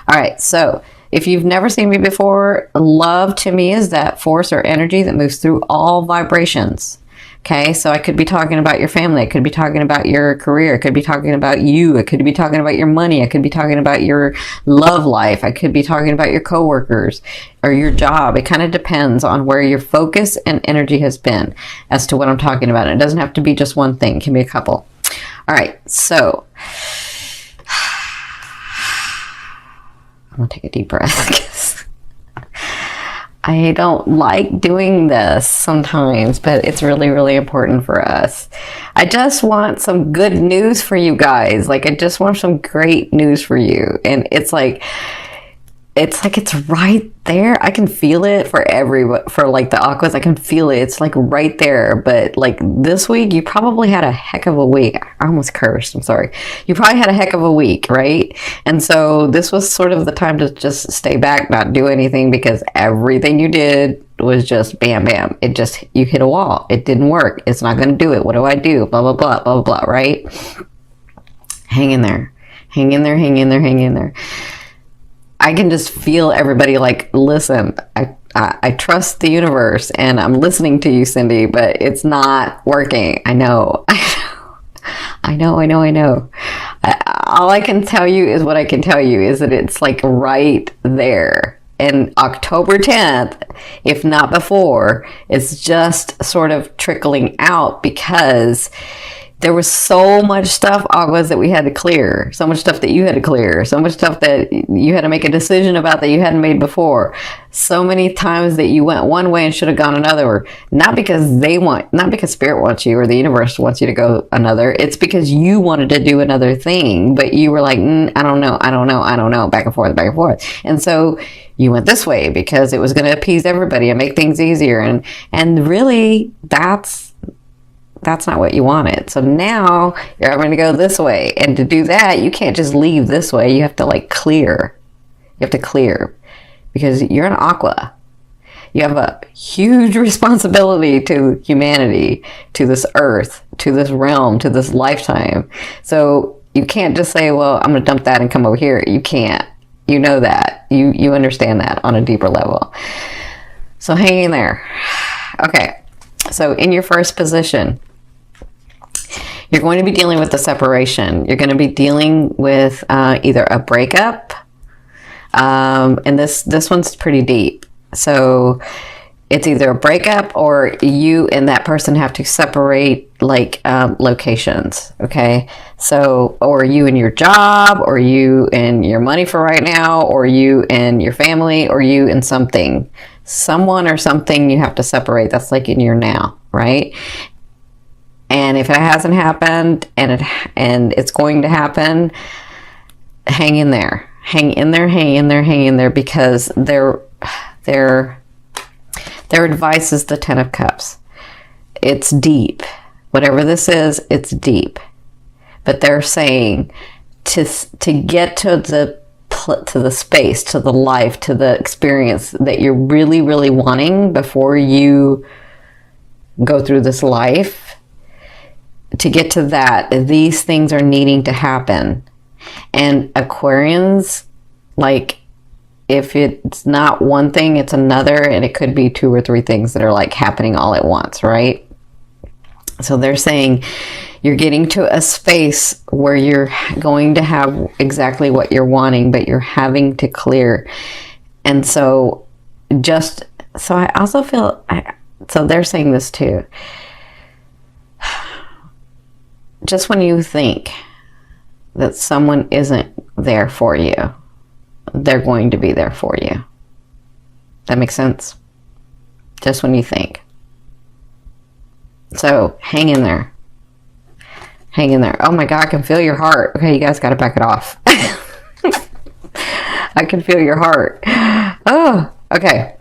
All right, so if you've never seen me before, love to me is that force or energy that moves through all vibrations. Okay, so I could be talking about your family. I could be talking about your career. I could be talking about you. I could be talking about your money. I could be talking about your love life. I could be talking about your coworkers or your job. It kind of depends on where your focus and energy has been as to what I'm talking about. It doesn't have to be just one thing. It can be a couple. All right, so I'm going to take a deep breath because I don't like doing this sometimes, but it's really, really important for us. I just want some good news for you guys. Like, I just want some great news for you. And it's right there. I can feel it for like the Aquas. I can feel it. It's like right there. But like this week, you probably had a heck of a week. I almost cursed. I'm sorry. You probably had a heck of a week, right? And so this was sort of the time to just stay back, not do anything, because everything you did was just bam, bam. You hit a wall. It didn't work. It's not going to do it. What do I do? Blah, blah, blah, blah, blah, blah, right? Hang in there. Hang in there, hang in there, hang in there. I can just feel everybody like, listen, I trust the universe and I'm listening to you, Cindy, but it's not working. I know. All I can tell you is what I can tell you is that it's like right there. And October 10th, if not before, it's just sort of trickling out because there was so much stuff, Aguas, that we had to clear. So much stuff that you had to clear. So much stuff that you had to make a decision about that you hadn't made before. So many times that you went one way and should have gone another. Not because Spirit wants you or the universe wants you to go another. It's because you wanted to do another thing. But you were like, I don't know, back and forth, back and forth. And so you went this way because it was going to appease everybody and make things easier. And really, that's not what you wanted. So now you're having to go this way. And to do that, you can't just leave this way. You have to like clear. You have to clear because you're an Aqua. You have a huge responsibility to humanity, to this earth, to this realm, to this lifetime. So you can't just say, well, I'm going to dump that and come over here. You can't. You know that. You understand that on a deeper level. So hang in there. Okay. So in your first position, you're going to be dealing with the separation. You're going to be dealing with either a breakup, and this one's pretty deep. So it's either a breakup or you and that person have to separate like locations, okay? So, or you and your job, or you and your money for right now, or you and your family, or you and something. Someone or something you have to separate. That's like in your now, right? And if it hasn't happened and it's going to happen, hang in there. Hang in there, hang in there, hang in there, because their advice is the 10 of Cups. It's deep. Whatever this is, it's deep. But they're saying to get to the space, to the life, to the experience that you're really, really wanting before you go through this life, to get to that, these things are needing to happen. And Aquarians, like, if it's not one thing, it's another, and it could be 2 or 3 things that are like happening all at once, right? So they're saying you're getting to a space where you're going to have exactly what you're wanting, but you're having to clear. And so I also feel, so they're saying this too. Just when you think that someone isn't there for you, they're going to be there for you. That makes sense? Just when you think. So hang in there. Hang in there. Oh my God, I can feel your heart. Okay, you guys got to back it off. I can feel your heart. Oh, okay.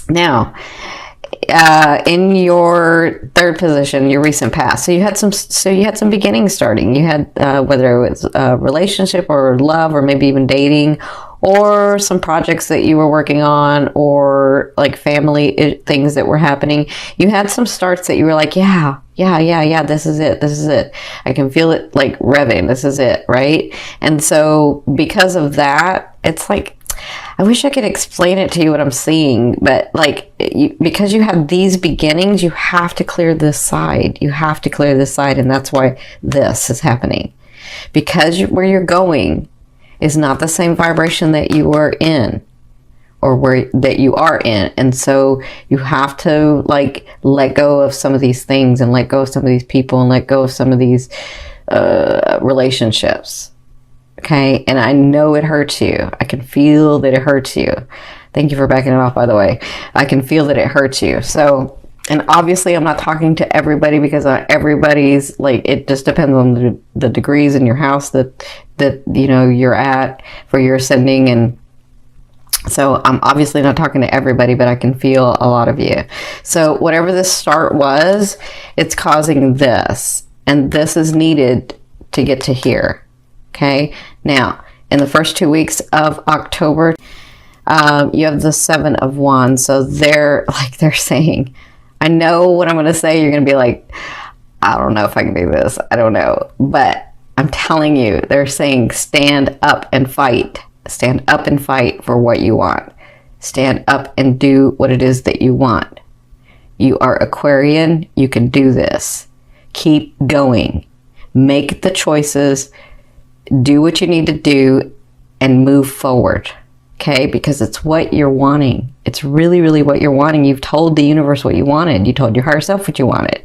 Now, in your third position, your recent past. So you had some beginnings starting. You had whether it was a relationship or love or maybe even dating, or some projects that you were working on, or like family things that were happening. You had some starts that you were like, yeah, this is it. I can feel it like revving. This is it, right? And so because of that, it's like, I wish I could explain it to you what I'm seeing, but like, because you have these beginnings, you have to clear this side. You have to clear this side, and that's why this is happening. Because where you're going is not the same vibration that you were in, or that you are in. And so you have to like let go of some of these things, and let go of some of these people, and let go of some of these relationships. Okay, and I know it hurts you. I can feel that it hurts you. Thank you for backing it off, by the way. I can feel that it hurts you. So, and obviously I'm not talking to everybody, because everybody's like, it just depends on the degrees in your house that you know you're at for your ascending. And so I'm obviously not talking to everybody, but I can feel a lot of you. So whatever this start was, it's causing this, and this is needed to get to here. Okay, now in the first 2 weeks of October, you have the 7 of Wands. So they're saying, I know what I'm going to say. You're going to be like, I don't know if I can do this. I don't know. But I'm telling you, they're saying stand up and fight. Stand up and fight for what you want. Stand up and do what it is that you want. You are Aquarian. You can do this. Keep going. Make the choices. Do what you need to do and move forward, okay? Because it's what you're wanting. It's really, really what you're wanting. You've told the universe what you wanted. You told your higher self what you wanted.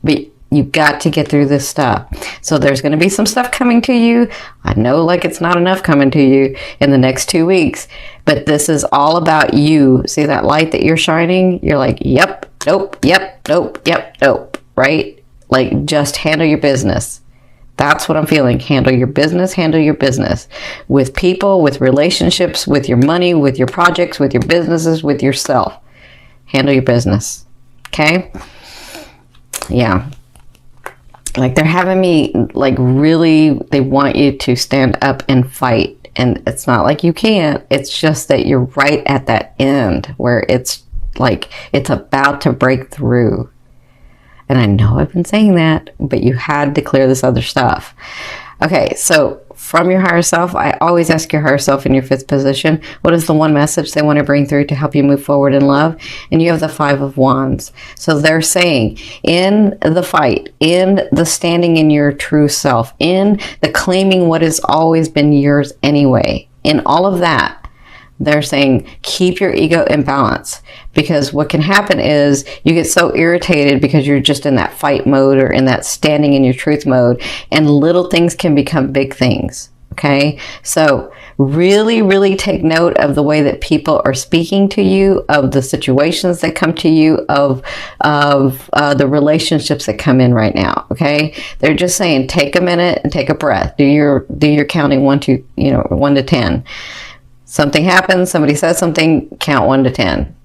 But you've got to get through this stuff. So there's going to be some stuff coming to you. I know like it's not enough coming to you in the next 2 weeks. But this is all about you. See that light that you're shining? You're like, yep, nope, yep, nope, yep, nope, right? Like, just handle your business. That's what I'm feeling. Handle your business with people, with relationships, with your money, with your projects, with your businesses, with yourself. Handle your business. Okay? Yeah. Like, they're having me, like, really, they want you to stand up and fight. And it's not like you can't. It's just that you're right at that end where it's like, it's about to break through. And I know I've been saying that, but you had to clear this other stuff. Okay, so from your higher self, I always ask your higher self in your 5th position, what is the one message they want to bring through to help you move forward in love? And you have the 5 of Wands. So they're saying, in the fight, in the standing in your true self, in the claiming what has always been yours anyway, in all of that, they're saying, keep your ego in balance. Because what can happen is you get so irritated because you're just in that fight mode or in that standing in your truth mode, and little things can become big things. Okay? So really, really take note of the way that people are speaking to you, of the situations that come to you, of the relationships that come in right now. Okay? They're just saying, take a minute and take a breath. Do your counting 1 to 10. Something happens, somebody says something, count 1 to 10.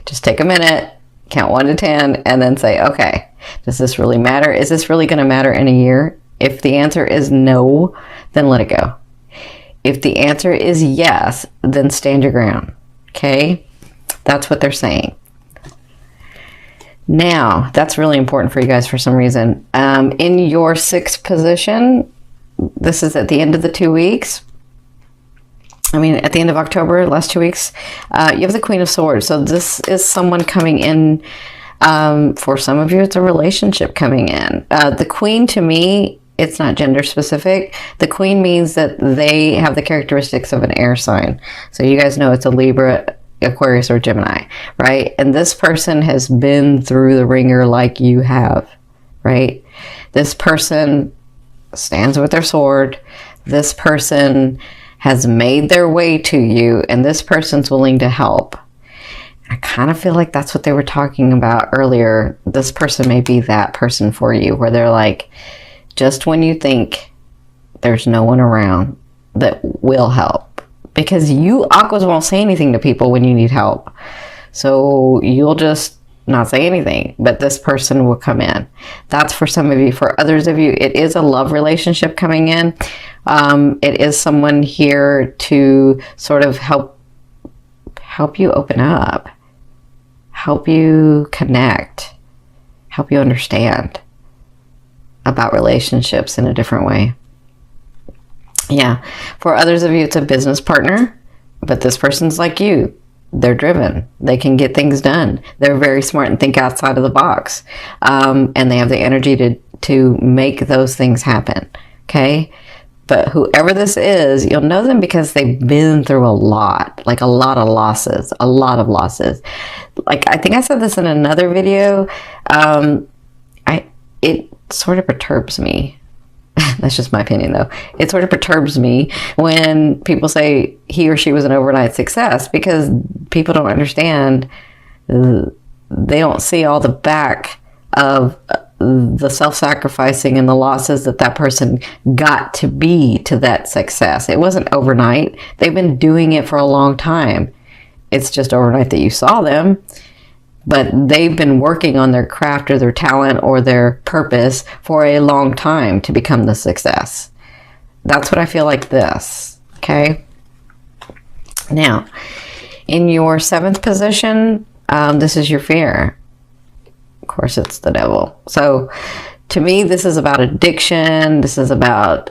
Just take a minute, count 1 to 10, and then say, okay, does this really matter? Is this really going to matter in a year? If the answer is no, then let it go. If the answer is yes, then stand your ground. Okay? That's what they're saying. Now, that's really important for you guys for some reason. In your 6th position, this is at the end of the 2 weeks. At the end of October, last 2 weeks, you have the Queen of Swords. So this is someone coming in. For some of you, it's a relationship coming in. The Queen, to me, it's not gender specific. The Queen means that they have the characteristics of an air sign. So you guys know it's a Libra, Aquarius, or Gemini, right? And this person has been through the ringer like you have, right? This person stands with their sword. This person has made their way to you, and this person's willing to help. I kind of feel like that's what they were talking about earlier. This person may be that person for you, where they're like, just when you think there's no one around that will help. Because you, Aquas, won't say anything to people when you need help. So you'll just not say anything, but this person will come in. That's for some of you. For others of you, it is a love relationship coming in. It is someone here to sort of help you open up, help you connect, help you understand about relationships in a different way. Yeah. For others of you, it's a business partner, but this person's like you. They're driven. They can get things done. They're very smart and think outside of the box. And they have the energy to make those things happen. Okay? But whoever this is, you'll know them because they've been through a lot. Like a lot of losses. A lot of losses. Like, I think I said this in another video. It sort of perturbs me. That's just my opinion, though. It sort of perturbs me when people say he or she was an overnight success, because people don't understand. They don't see all the back of the self-sacrificing and the losses that person got to be to that success. It wasn't overnight. They've been doing it for a long time. It's just overnight that you saw them. But they've been working on their craft or their talent or their purpose for a long time to become the success. That's what I feel like this. Okay. Now, in your 7th position, this is your fear. Of course, it's the devil. So to me, this is about addiction. This is about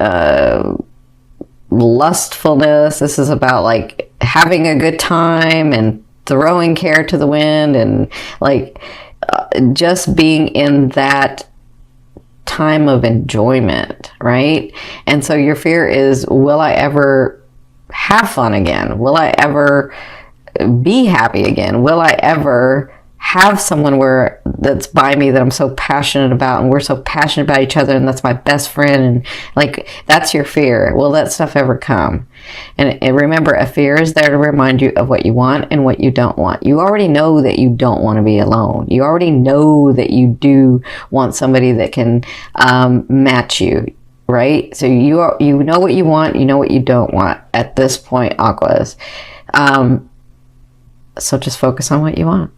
lustfulness. This is about like having a good time and throwing care to the wind, and like just being in that time of enjoyment, right? And so your fear is, will I ever have fun again? Will I ever be happy again? Will I ever have someone that's by me that I'm so passionate about, and we're so passionate about each other, and that's my best friend, and like, that's your fear. Will that stuff ever come? And remember, a fear is there to remind you of what you want and what you don't want. You already know that you don't want to be alone. You already know that you do want somebody that can match you, right? So you know what you want, you know what you don't want at this point, Aquas. So just focus on what you want.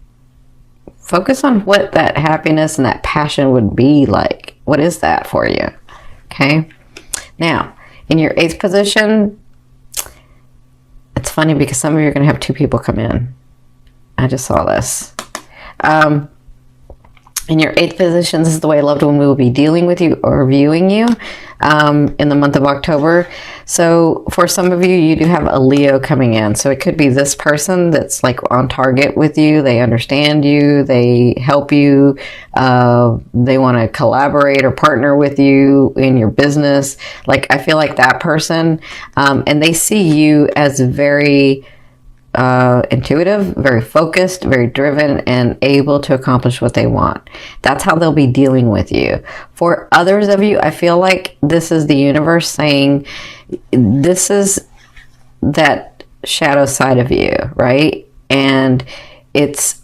Focus on what that happiness and that passion would be like. What is that for you? Okay. Now, in your 8th position, it's funny because some of you are going to have 2 people come in. I just saw this. In your 8th position, this is the way a loved one will be dealing with you or viewing you in the month of October. So for some of you, you do have a Leo coming in. So it could be this person that's like on target with you. They understand you. They help you. They want to collaborate or partner with you in your business. Like, I feel like that person. And they see you as very intuitive, very focused, very driven, and able to accomplish what they want. That's how they'll be dealing with you. For others of you, I feel like this is the universe saying, this is that shadow side of you, right? And it's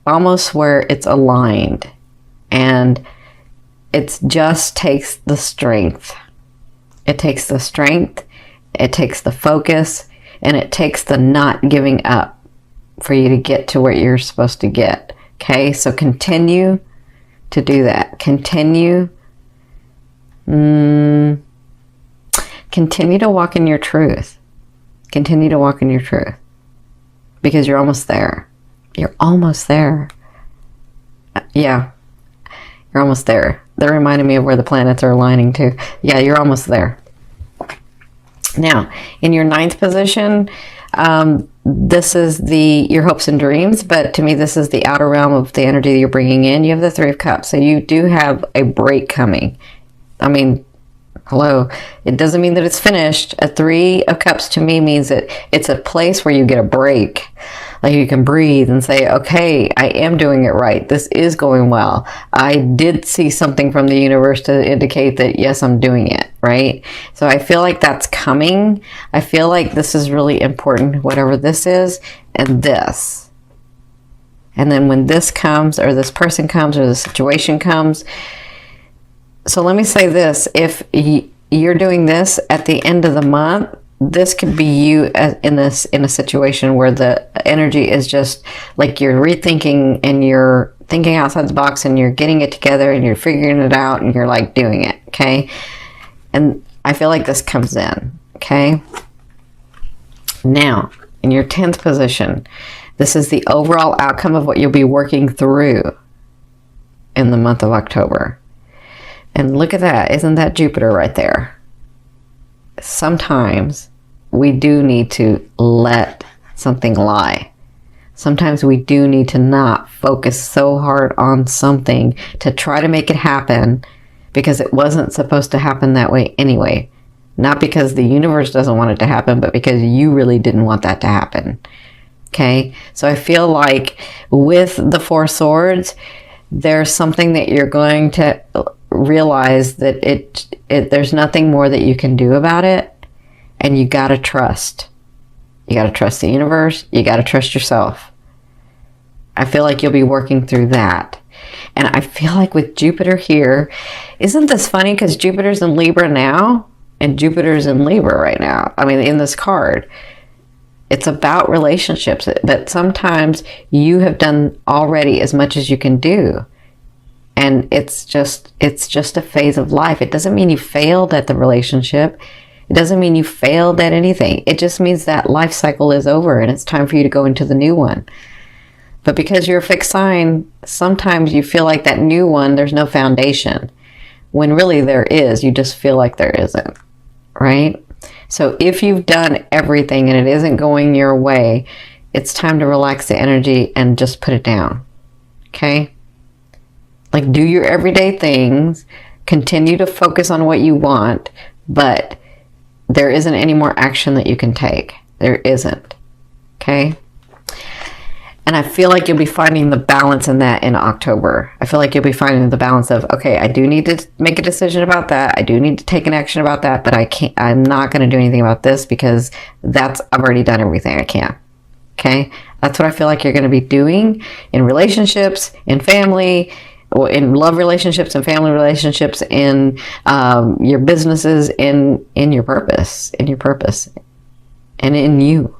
almost where it's aligned, and it just takes the strength. It takes the strength, it takes the focus, and it takes the not giving up for you to get to where you're supposed to get. Okay, so continue to do that. Continue to walk in your truth. Continue to walk in your truth. Because you're almost there. You're almost there. Yeah, you're almost there. That reminded me of where the planets are aligning to. Yeah, you're almost there. Now, in your 9th position, this is your hopes and dreams, but to me, this is the outer realm of the energy that you're bringing in. You have the 3 of Cups, so you do have a break coming. I mean, hello, it doesn't mean that it's finished. A 3 of Cups to me means that it's a place where you get a break. Like, you can breathe and say, okay, I am doing it right. This is going well. I did see something from the universe to indicate that, yes, I'm doing it, right? So I feel like that's coming. I feel like this is really important, whatever this is, and this. And then when this comes, or this person comes, or the situation comes. So let me say this. If you're doing this at the end of the month, this could be you in a situation where the energy is just like you're rethinking and you're thinking outside the box and you're getting it together and you're figuring it out and you're like doing it, okay? And I feel like this comes in, okay? Now, in your 10th position, this is the overall outcome of what you'll be working through in the month of October. And look at that. Isn't that Jupiter right there? Sometimes we do need to let something lie. Sometimes we do need to not focus so hard on something to try to make it happen because it wasn't supposed to happen that way anyway. Not because the universe doesn't want it to happen, but because you really didn't want that to happen. Okay? So I feel like with the Four Swords, there's something that you're going to realize that there's nothing more that you can do about it. And you got to trust. You got to trust the universe. You got to trust yourself. I feel like you'll be working through that. And I feel like with Jupiter here, isn't this funny? Because Jupiter's in Libra now, and Jupiter's in Libra right now. I mean, in this card. It's about relationships. That sometimes you have done already as much as you can do. And it's just a phase of life. It doesn't mean you failed at the relationship. It doesn't mean you failed at anything. It just means that life cycle is over and it's time for you to go into the new one. But because you're a fixed sign, sometimes you feel like that new one, there's no foundation. When really there is, you just feel like there isn't, right? So if you've done everything and it isn't going your way, it's time to relax the energy and just put it down, okay? Like, do your everyday things, continue to focus on what you want, but there isn't any more action that you can take. There isn't. Okay? And I feel like you'll be finding the balance in that in October. I feel like you'll be finding the balance of, okay, I do need to make a decision about that. I do need to take an action about that, but I'm not going to do anything about this because I've already done everything I can. Okay? That's what I feel like you're going to be doing in relationships, in family, in love relationships and family relationships, in your businesses, in your purpose, and in you.